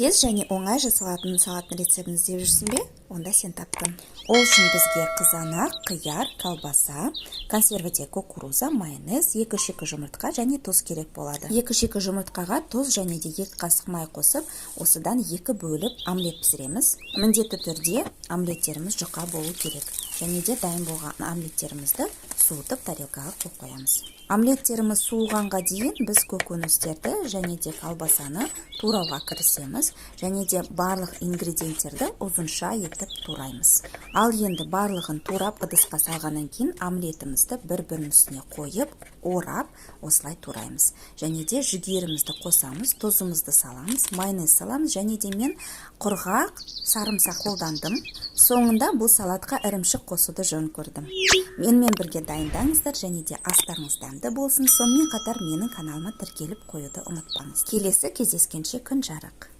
Тез және оңай жасалатын салаттың рецебін іздеп жүрсің бе? Онда сен таптың. Ол үшін бізге қызанақ, қияр, колбаса, консервіде кукуруза, майонез, 2 шикі жұмыртқа және тұз керек болады. 2 шикі жұмыртқаға тұз және де 2 қасық май қосып, осыдан 2 бөліп омлет пісіреміз. Міндетті түрде омлеттеріміз жұқа болу керек. Және де дайын болған омлеттерімізді суытып тарелкаға қойып қоямыз. Омлеттеріміз суығанға дейін біз көкөністерді және де колбасаны турауға кірісеміз, және де барлық ингредиенттерді ұзынша етіп тураймыз. Ал енді барлығын турап ыдысқа салғаннан кейін омлетімізді бір-бірінің үстіне қойып, орап, осылай тураймыз. Және де жүгерімізді қосамыз, тұзымызды саламыз, майонез саламыз, және де мен құрғақ сарымсақ қолдандым. Соңында бұл салатқа ірімшік қосуды жөн көрдім. Менімен бірге дайындаңыздар, және де астарыңыз дәмді болсын. Сонымен қатар менің каналыма тіркеліп қоюды ұмытпаңыз. Келесі кездескенше күн жарық.